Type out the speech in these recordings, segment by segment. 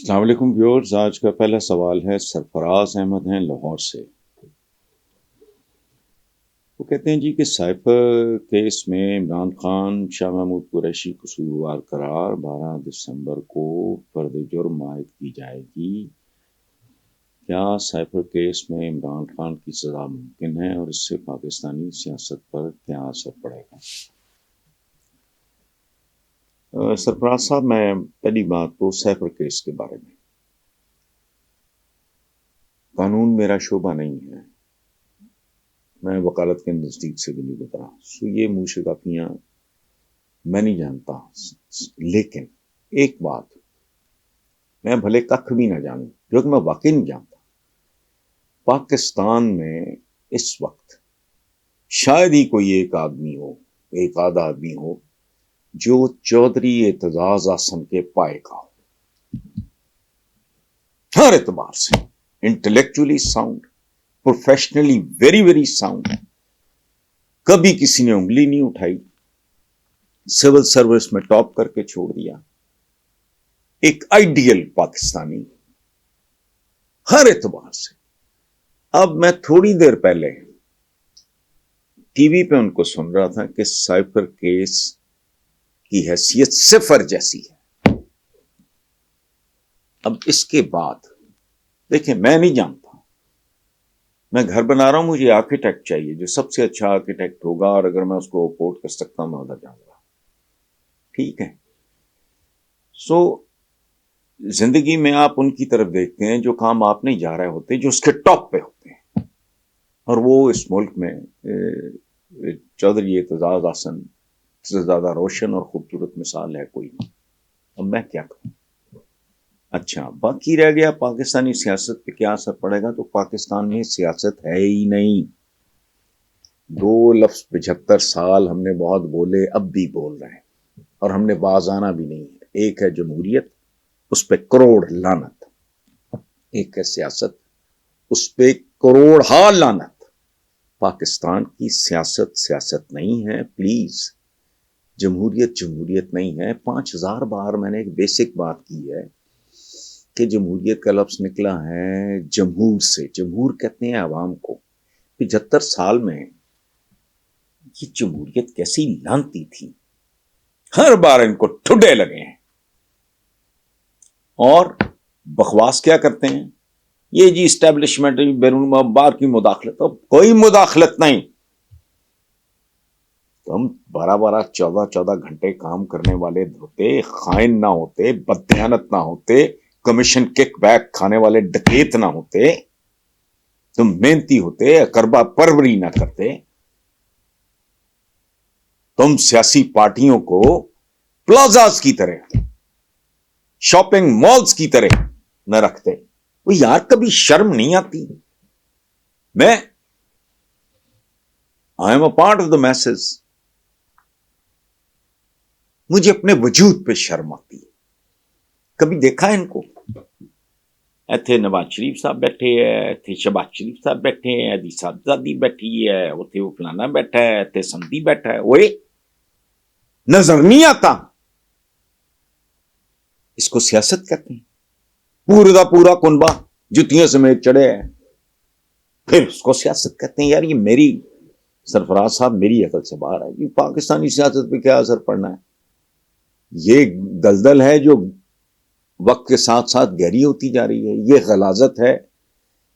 السلام علیکم ویورز، آج کا پہلا سوال ہے سرفراز احمد ہیں لاہور سے۔ وہ کہتے ہیں جی کہ سائفر کیس میں عمران خان شاہ محمود قریشی قصوروار قرار 12 دسمبر کو فرد جرم عائد کی جائے گی۔ کیا سائفر کیس میں عمران خان کی سزا ممکن ہے اور اس سے پاکستانی سیاست پر کیا اثر پڑے گا؟ سرفراز صاحب، میں پہلی بات تو سائفر کیس کے بارے میں، قانون میرا شعبہ نہیں ہے، میں وکالت کے نزدیک سے بھی نہیں گزرا، یہ موشگافیاں میں نہیں جانتا۔ لیکن ایک بات میں بھلے ککھ بھی نہ جانوں، جو کہ میں واقعی نہیں جانتا، پاکستان میں اس وقت شاید ہی کوئی ایک آدھ آدمی ہو جو چودھری اعتزاز احسن کے پائے کا ہو، ہر اعتبار سے intellectually sound, professionally very very sound, کبھی کسی نے انگلی نہیں اٹھائی، سول سروس میں ٹاپ کر کے چھوڑ دیا، ایک آئیڈیل پاکستانی ہر اعتبار سے۔ اب میں تھوڑی دیر پہلے ٹی وی پہ ان کو سن رہا تھا کہ سائفر کیس کی حیثیت صفر جیسی ہے۔ اب اس کے بعد دیکھیں، میں نہیں جانتا، میں گھر بنا رہا ہوں، مجھے آرکیٹیکٹ چاہیے جو سب سے اچھا آرکیٹیکٹ ہوگا، اور اگر میں اس کو افورڈ کر سکتا ہوں میں ادھر جاؤں گا، ٹھیک ہے۔ زندگی میں آپ ان کی طرف دیکھتے ہیں جو کام آپ نہیں جا رہے ہوتے، جو اس کے ٹاپ پہ ہوتے ہیں، اور وہ اس ملک میں چودھری اعتزاز احسن سے زیادہ روشن اور خوبصورت مثال ہے کوئی نہیں۔ اب میں کیا کہوں؟ اچھا، باقی رہ گیا پاکستانی سیاست پہ کیا اثر پڑے گا، تو پاکستان میں سیاست ہے ہی نہیں۔ 2 لفظ 75 سال ہم نے بہت بولے، اب بھی بول رہے ہیں، اور ہم نے باز آنا بھی نہیں ہے۔ ایک ہے جمہوریت، اس پہ کروڑ لعنت، ایک ہے سیاست، اس پہ کروڑ ہا لعنت۔ پاکستان کی سیاست نہیں ہے، پلیز۔ جمہوریت نہیں ہے۔ 5000 بار میں نے ایک بیسک بات کی ہے کہ جمہوریت کا لفظ نکلا ہے جمہور سے، جمہور کہتے ہیں عوام کو۔ 75 سال میں یہ جمہوریت کیسی لانتی تھی، ہر بار ان کو ٹھڈے لگے ہیں، اور بکواس کیا کرتے ہیں، یہ جی اسٹیبلشمنٹ بیرون باہر کی مداخلت، اب کوئی مداخلت نہیں۔ تم 12 14 گھنٹے کام کرنے والے ہوتے، خائن نہ ہوتے، بددیانت نہ ہوتے، کمیشن کک بیک کھانے والے ڈکیت نہ ہوتے، تم محنتی ہوتے، اقربا پروری نہ کرتے، تم سیاسی پارٹیوں کو پلازاز کی طرح، شاپنگ مالز کی طرح نہ رکھتے۔ وہ یار کبھی شرم نہیں آتی؟ میں I am a part of the masses, مجھے اپنے وجود پہ شرم آتی ہے۔ کبھی دیکھا ہے ان کو؟ ایتھے نواز شریف صاحب بیٹھے ہیں، ایتھے شہباز شریف صاحب بیٹھے ہیں، ادی صاحبزادی بیٹھی ہے، اوتھے وہ فلانا بیٹھا ہے، ایتھے سمدھی بیٹھا ہے، اوئے نظر نہیں آتا؟ اس کو سیاست کہتے ہیں؟ پورا دا پورا کنبا جتیاں سمیت چڑھے ہیں، پھر اس کو سیاست کہتے ہیں؟ یار یہ میری سرفراز صاحب میری عقل سے باہر ہے کہ پاکستانی سیاست پہ کیا اثر پڑنا ہے۔ یہ دلدل ہے جو وقت کے ساتھ ساتھ گہری ہوتی جا رہی ہے، یہ غلاظت ہے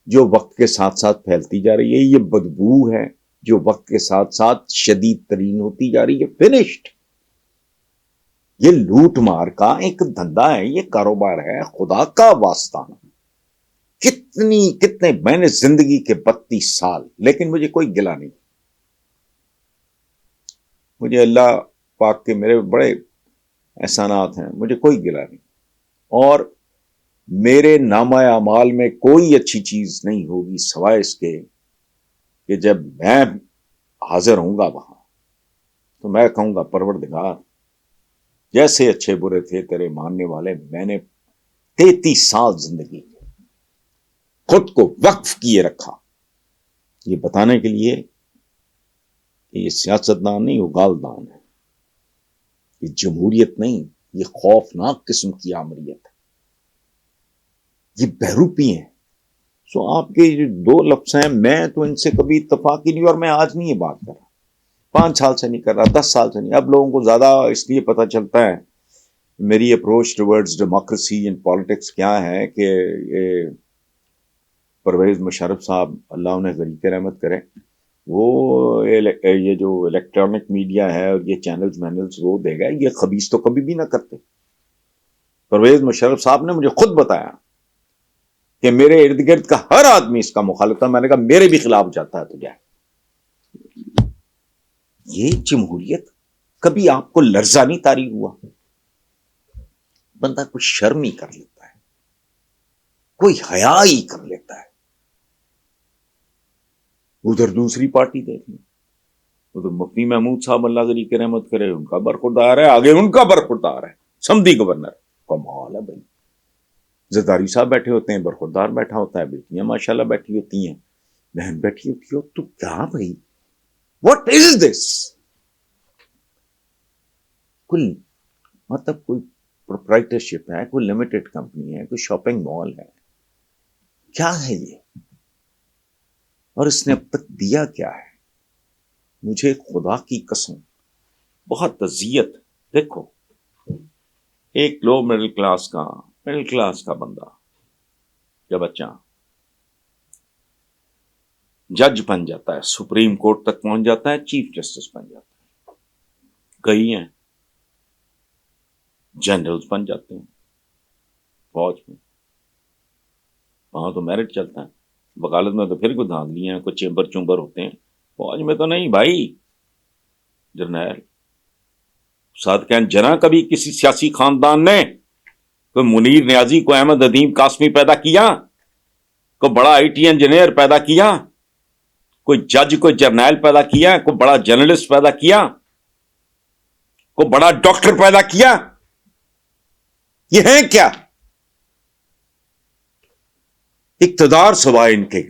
جو وقت کے ساتھ ساتھ پھیلتی جا رہی ہے، یہ بدبو ہے جو وقت کے ساتھ ساتھ شدید ترین ہوتی جا رہی ہے۔ فنشڈ۔ یہ لوٹ مار کا ایک دھندا ہے، یہ کاروبار ہے، خدا کا واسطہ۔ کتنے میں نے زندگی کے 32 سال، لیکن مجھے کوئی گلہ نہیں، مجھے اللہ پاک کے میرے بڑے احسانات ہیں، مجھے کوئی گلہ نہیں، اور میرے نامہ اعمال میں کوئی اچھی چیز نہیں ہوگی سوائے اس کے کہ جب میں حاضر ہوں گا وہاں تو میں کہوں گا پروردگار جیسے اچھے برے تھے تیرے ماننے والے، میں نے 33 سال زندگی خود کو وقف کیے رکھا یہ بتانے کے لیے کہ یہ سیاست دان نہیں، وہ گالدان ہے، یہ جمہوریت نہیں، یہ خوفناک قسم کی آمریت ہے۔ یہ بہروپی ہیں. سو آپ کے جو دو لفظ ہیں، میں تو ان سے کبھی اتفاق ہی نہیں، اور میں آج نہیں یہ بات کر رہا، 5 سال سے نہیں کر رہا، 10 سال سے نہیں. اب لوگوں کو زیادہ اس لیے پتہ چلتا ہے میری approach towards democracy and politics کیا ہے، کہ پرویز مشرف صاحب اللہ انہیں غریق رحمت کرے، وہ یہ جو الیکٹرانک میڈیا ہے اور یہ چینلز مینلز وہ دے گا، یہ خبیث تو کبھی بھی نہ کرتے. پرویز مشرف صاحب نے مجھے خود بتایا کہ میرے ارد گرد کا ہر آدمی اس کا مخالف تھا. میں نے کہا میرے بھی خلاف جاتا ہے تو جائے. یہ جمہوریت کبھی آپ کو لرزہ نہیں طاری ہوا؟ بندہ کوئی شرم ہی کر لیتا ہے، کوئی حیا ہی کر لیتا ہے. ادھر دوسری پارٹی دیکھ لیں، ادھر مفتی محمود صاحب اللہ غریق رحمت کرے، ان کا برخوردار ہے، آگے ان کا برخوردار ہے سمدھی گورنر. کمال ہے بھائی. زرداری صاحب بیٹھے ہوتے ہیں، برخوردار بیٹھا ہوتا ہے، بیٹیاں ماشاءاللہ بیٹھی ہوتی ہیں، بہن بیٹھی ہوتی ہو. تو کیا بھائی، واٹ از دس؟ کوئی مطلب کوئی پروپرائٹرشپ ہے، کوئی لمیٹڈ کمپنی ہے، کوئی شاپنگ مال ہے، کیا ہے یہ؟ اور اس نے اب تک دیا کیا ہے؟ مجھے خدا کی قسم بہت اذیت. دیکھو، ایک لو مڈل کلاس کا بندہ یا بچہ جج بن جاتا ہے، سپریم کورٹ تک پہنچ جاتا ہے، چیف جسٹس بن جاتا ہے. کئی ہیں جنرلز بن جاتے ہیں فوج میں، وہاں تو میرٹ چلتا ہے. وکالت میں تو پھر کوئی دھاندلیاں ہیں، کوئی چیمبر ہوتے ہیں. فوج میں تو نہیں بھائی. جرنیل صادقین جنا کبھی کسی سیاسی خاندان نے کوئی منیر نیازی، کوئی احمد ندیم قاسمی پیدا کیا، کوئی بڑا آئی ٹی انجینئر پیدا کیا، کوئی جج، کوئی جرنیل پیدا کیا، کوئی بڑا جرنلسٹ پیدا کیا، کوئی بڑا ڈاکٹر پیدا کیا؟ یہ ہیں کیا؟ اقتدار سوائے ان کے.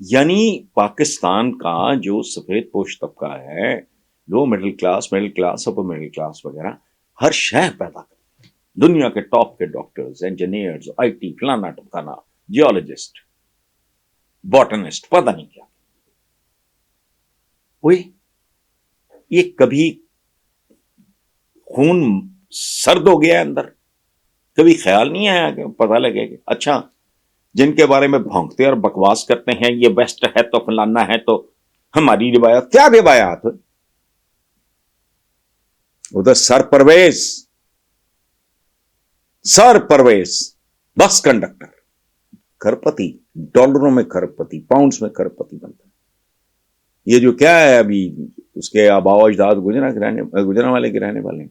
یعنی پاکستان کا جو سفید پوش طبقہ ہے، low middle class upper middle class وغیرہ، ہر شے پیدا کرتے ہیں. دنیا کے ٹاپ کے ڈاکٹرز، انجینئرز، آئی ٹی، فلانا ٹمکانا، جیولوجسٹ، باٹنسٹ، پتہ نہیں کیا. ہوئی یہ کبھی خون سرد ہو گیا اندر؟ کبھی خیال نہیں آیا کہ پتہ لگے کہ اچھا جن کے بارے میں بھونکتے اور بکواس کرتے ہیں یہ ویسٹ ہے تو فلانا ہے تو ہماری روایت، کیا روایات؟ ادھر سر پرویز بس کنڈکٹر، کھرپتی، ڈالروں میں کھرپتی، پاؤنڈز میں کھرپتی بنتا ہے. یہ جو کیا ہے ابھی اس کے آباء و اجداد گجرا والے کے رہنے والے.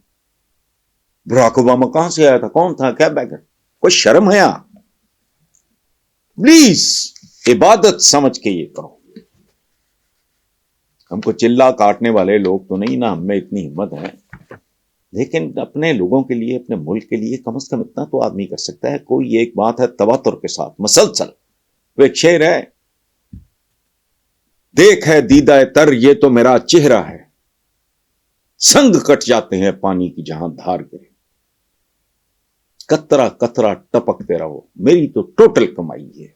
براک اوباما کہاں سے آیا تھا؟ کون تھا؟ کیا بیک گراؤنڈ؟ کوئی شرم ہے آپ؟ پلیز عبادت سمجھ کے یہ کرو. ہم کو چلا کاٹنے والے لوگ تو نہیں نا، ہم میں اتنی ہمت ہے، لیکن اپنے لوگوں کے لیے، اپنے ملک کے لیے کم از کم اتنا تو آدمی کر سکتا ہے. کوئی ایک بات ہے تواتر کے ساتھ مسلسل، وہ ایک شعر ہے، دیکھ ہے دیدہ تر یہ تو میرا چہرہ ہے، سنگ کٹ جاتے ہیں پانی کی جہاں دھار گرے، قطرہ قطرہ ٹپکتے رہو، میری تو ٹوٹل کمائی ہے.